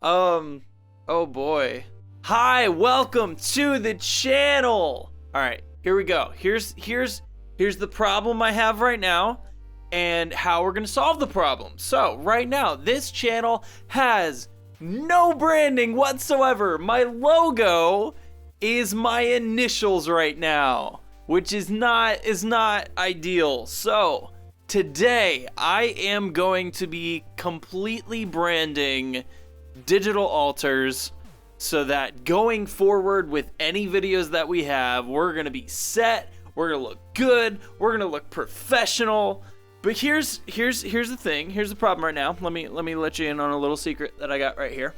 Oh boy. Hi, welcome to the channel. All right, here we go. Here's the problem I have right now and how we're going to solve the problem. So, right now, this channel has no branding whatsoever. My logo is my initials right now, which is not ideal. So, today I am going to be completely branding digital altars so that going forward with any videos that we have, we're gonna be set, we're gonna look good, we're gonna look professional. But here's the thing, here's the problem right now. Let me let you in on a little secret that I got right here.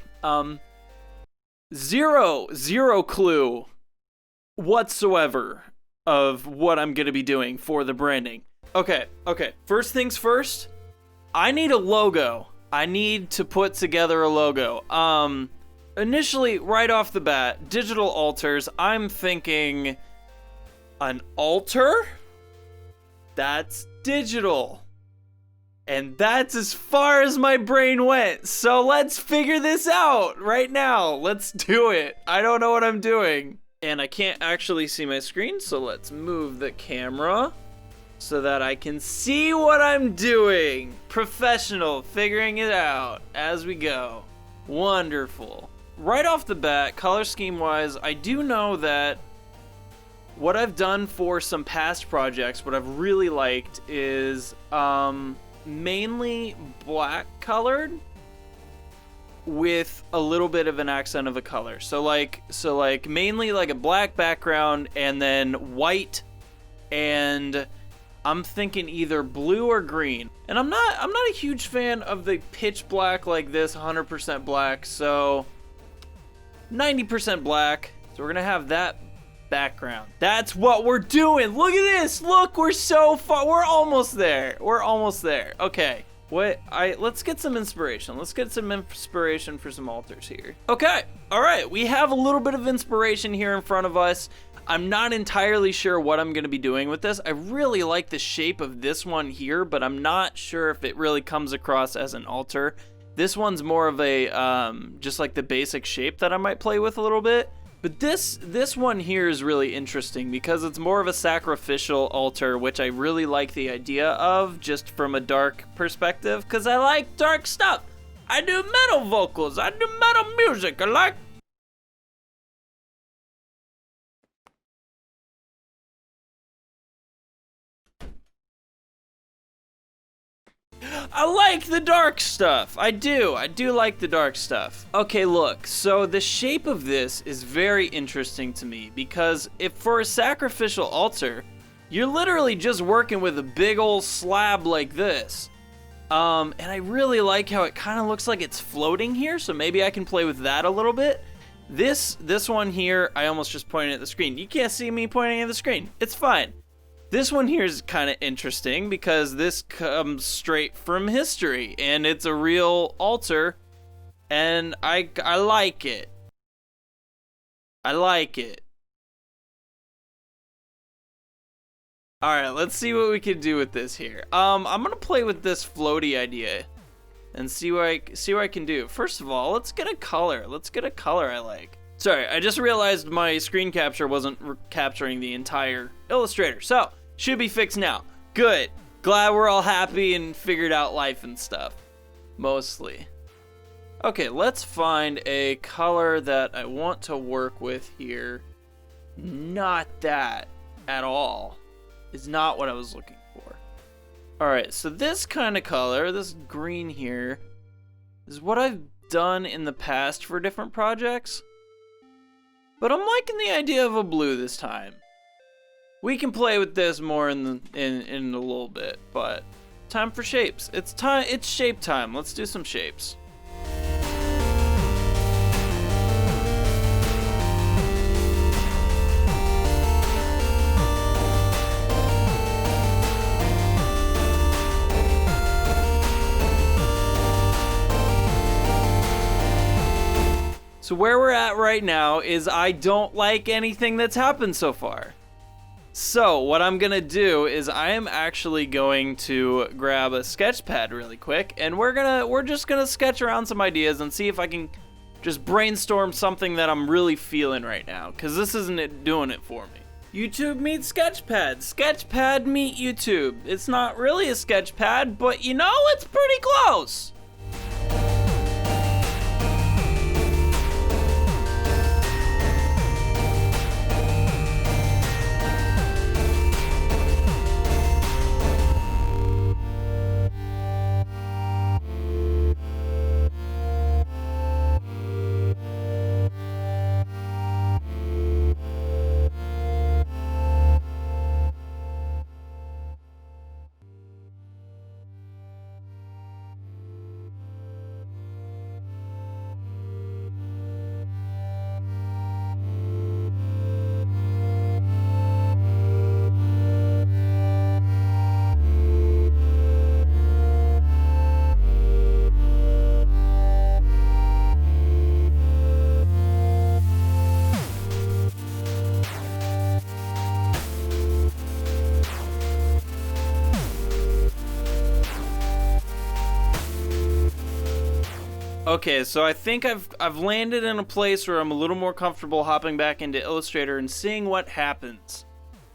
Zero clue whatsoever of what I'm gonna be doing for the branding. Okay, first things first, I need a logo. I need to put together a logo. Initially, right off the bat, digital altars, I'm thinking an altar? That's digital. And that's as far as my brain went. So let's figure this out right now. Let's do it. I don't know what I'm doing. And I can't actually see my screen, so let's move the camera so that I can see what I'm doing. Professional, figuring it out as we go. Wonderful. Right off the bat, color scheme wise, I do know that what I've done for some past projects, what I've really liked is mainly black colored with a little bit of an accent of a color. So like mainly like a black background and then white, and I'm thinking either blue or green. And I'm not a huge fan of the pitch black like this, 100% black, so 90% black. So we're gonna have that background. That's what we're doing. Look at this. Look, we're so far. We're almost there. Okay. Let's get some inspiration. Let's get some inspiration for some altars here. Okay. All right. We have a little bit of inspiration here in front of us. I'm not entirely sure what I'm going to be doing with this. I really like the shape of this one here, but I'm not sure if it really comes across as an altar. This one's more of a, just like the basic shape that I might play with a little bit. But this one here is really interesting because it's more of a sacrificial altar, which I really like the idea of just from a dark perspective, because I like dark stuff. I do metal vocals. I do metal music. I like the dark stuff. I do like the dark stuff. Okay, look, so the shape of this is very interesting to me because if for a sacrificial altar, you're literally just working with a big old slab like this. And I really like how it kind of looks like it's floating here, so maybe I can play with that a little bit. This one here, I almost just pointed at the screen. You can't see me pointing at the screen. It's fine. This one here is kind of interesting because this comes straight from history and it's a real altar, and I like it. I like it. All right, let's see what we can do with this here. I'm gonna play with this floaty idea and see what I can do. First of all, let's get a color. Let's get a color I like. Sorry, I just realized my screen capture wasn't capturing the entire Illustrator. So, should be fixed now. Good. Glad we're all happy and figured out life and stuff. Mostly. Okay, let's find a color that I want to work with here. Not that at all. Is not what I was looking for. Alright, so this kind of color, this green here, is what I've done in the past for different projects. But I'm liking the idea of a blue this time. We can play with this more in a little bit, but time for shapes. It's shape time. Let's do some shapes. So where we're at right now is I don't like anything that's happened so far. So what I'm gonna do is I am actually going to grab a sketch pad really quick, and we're just gonna sketch around some ideas and see if I can just brainstorm something that I'm really feeling right now, because this isn't it doing it for me. YouTube meets Sketchpad. Sketchpad meet YouTube. It's not really a sketchpad, but you know, it's pretty close. Okay, so I think I've landed in a place where I'm a little more comfortable hopping back into Illustrator and seeing what happens.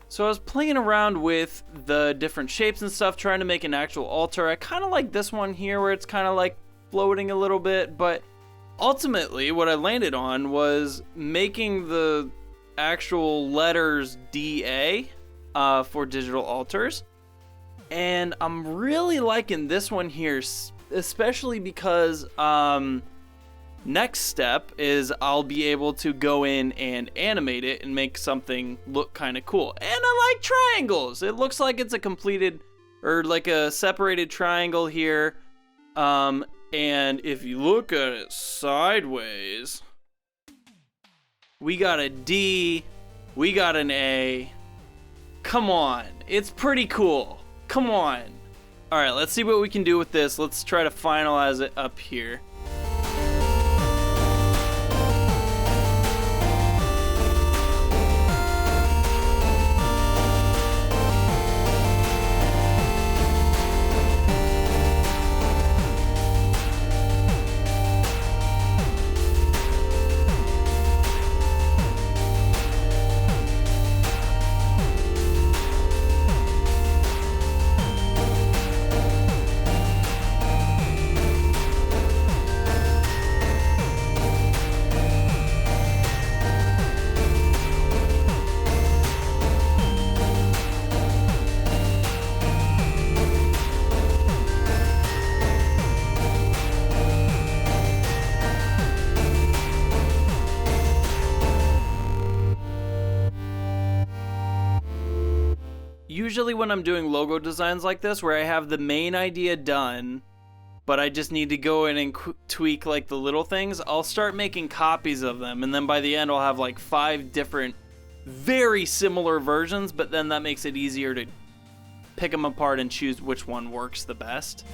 So I was playing around with the different shapes and stuff, trying to make an actual altar. I kind of like this one here where it's kind of like floating a little bit, but ultimately what I landed on was making the actual letters DA for digital altars. And I'm really liking this one here, especially because next step is I'll be able to go in and animate it and make something look kind of cool. And I like triangles. It looks like it's a completed or like a separated triangle here. And if you look at it sideways, we got a D, we got an A. Come on, it's pretty cool. Come on. All right, let's see what we can do with this. Let's try to finalize it up here. Usually when I'm doing logo designs like this, where I have the main idea done, but I just need to go in and tweak like the little things, I'll start making copies of them, and then by the end I'll have like 5 different very similar versions, but then that makes it easier to pick them apart and choose which one works the best.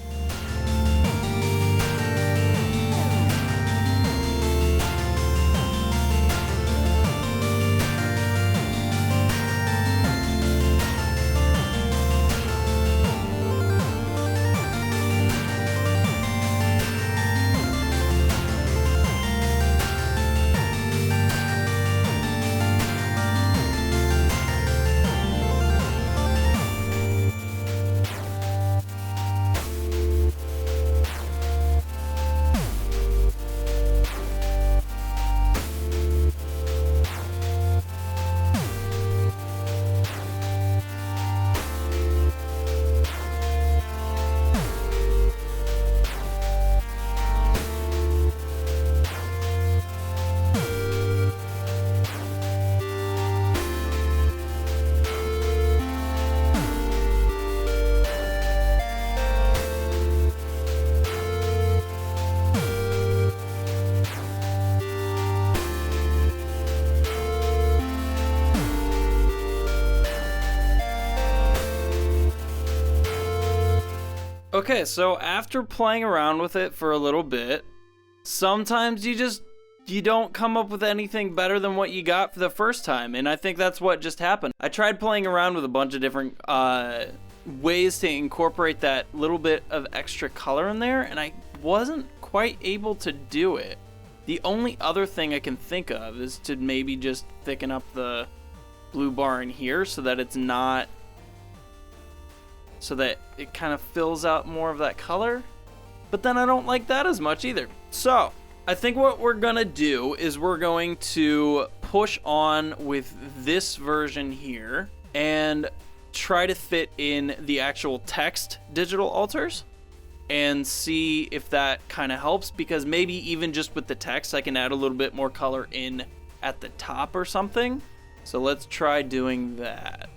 Okay, so after playing around with it for a little bit, sometimes you just you don't come up with anything better than what you got for the first time. And I think that's what just happened. I tried playing around with a bunch of different ways to incorporate that little bit of extra color in there, and I wasn't quite able to do it. The only other thing I can think of is to maybe just thicken up the blue bar in here so that it's not, so that it kind of fills out more of that color. But then I don't like that as much either. So I think what we're gonna do is we're going to push on with this version here and try to fit in the actual text digital alters and see if that kind of helps, because maybe even just with the text I can add a little bit more color in at the top or something. So let's try doing that.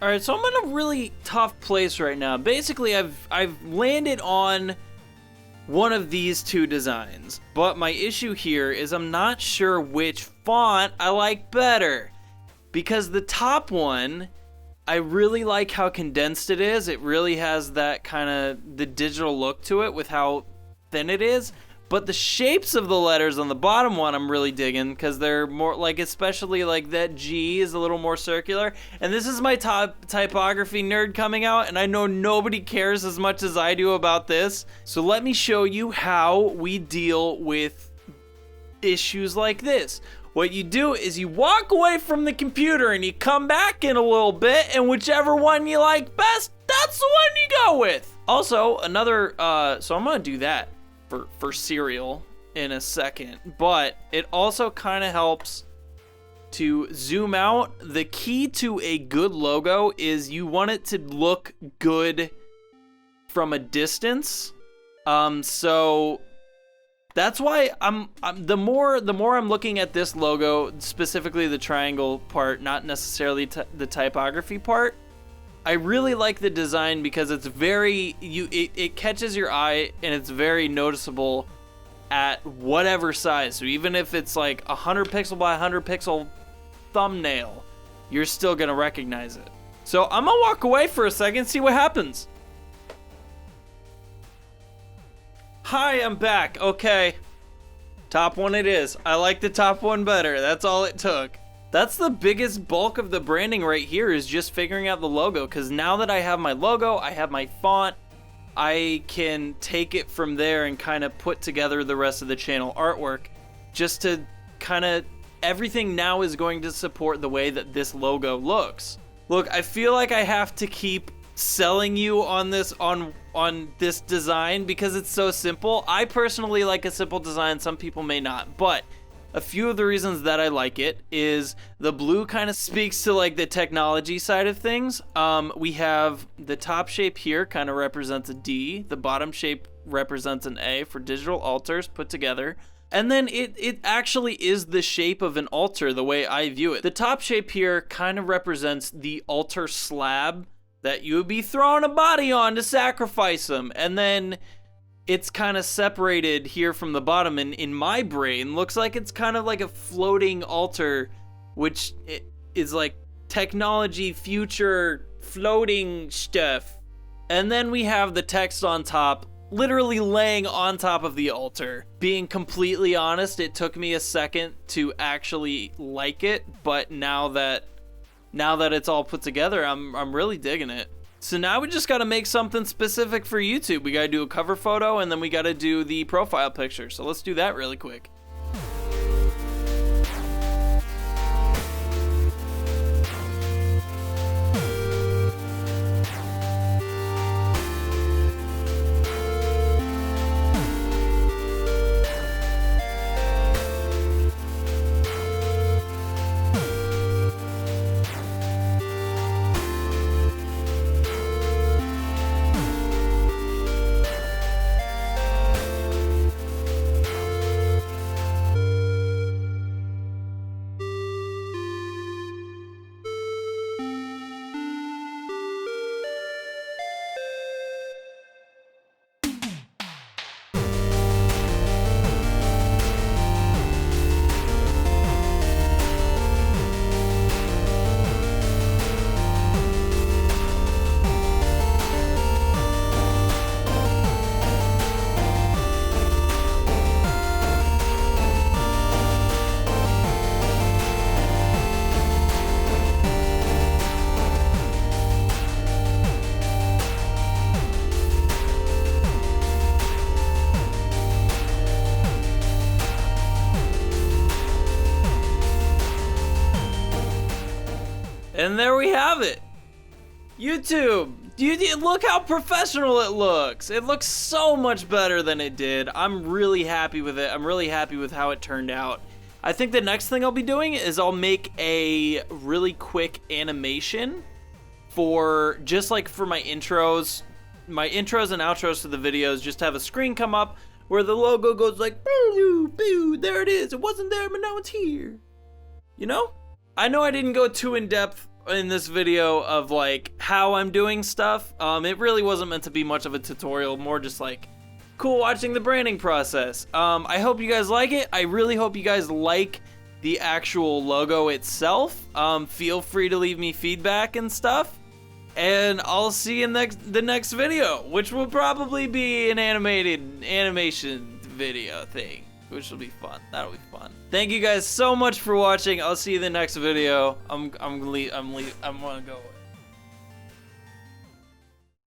All right, so I'm in a really tough place right now. Basically, I've landed on one of these two designs, but my issue here is I'm not sure which font I like better, because the top one, I really like how condensed it is. It really has that kind of the digital look to it with how thin it is. But the shapes of the letters on the bottom one I'm really digging, because they're more like, especially like that G is a little more circular. And this is my top typography nerd coming out, and I know nobody cares as much as I do about this. So let me show you how we deal with issues like this. What you do is you walk away from the computer and you come back in a little bit, and whichever one you like best, that's the one you go with. Also, another, so I'm gonna do that for cereal in a second, but it also kind of helps to zoom out. The key to a good logo is you want it to look good from a distance. So that's why I'm the more I'm looking at this logo, specifically the triangle part, not necessarily the typography part. I really like the design because it's very, it catches your eye and it's very noticeable at whatever size. So even if it's like 100 pixel by 100 pixel thumbnail, you're still gonna recognize it. So I'm gonna walk away for a second, see what happens. Hi, I'm back. Okay, top one it is. I like the top one better. That's all it took. That's the biggest bulk of the branding right here, is just figuring out the logo, because now that I have my logo, I have my font, I can take it from there and kind of put together the rest of the channel artwork just to kind of everything now is going to support the way that this logo looks. Look, I feel like I have to keep selling you on this design because it's so simple. I personally like a simple design, some people may not, but a few of the reasons that I like it is the blue kind of speaks to like the technology side of things. We have the top shape here kind of represents a D, the bottom shape represents an A for digital altars put together. And then it actually is the shape of an altar the way I view it. The top shape here kind of represents the altar slab that you would be throwing a body on to sacrifice them. And then it's kind of separated here from the bottom, and in my brain looks like it's kind of like a floating altar, which is like technology, future, floating stuff. And then we have the text on top, literally laying on top of the altar. Being completely honest, it took me a second to actually like it, but now that it's all put together, I'm really digging it. So now we just gotta make something specific for YouTube. We gotta do a cover photo, and then we gotta do the profile picture. So let's do that really quick. And there we have it. YouTube, look how professional it looks. It looks so much better than it did. I'm really happy with it. I'm really happy with how it turned out. I think the next thing I'll be doing is I'll make a really quick animation for just like for my intros and outros to the videos. Just have a screen come up where the logo goes like, boo, boo, there it is. It wasn't there, but now it's here. You know? I know I didn't go too in depth in this video of like how I'm doing stuff. It really wasn't meant to be much of a tutorial, more just like cool watching the branding process. I hope you guys like it. I really hope you guys like the actual logo itself. Feel free to leave me feedback and stuff. And I'll see you in the next video, which will probably be an animation video thing, which will be fun. That'll be fun. Thank you guys so much for watching. I'll see you in the next video. I'm gonna go.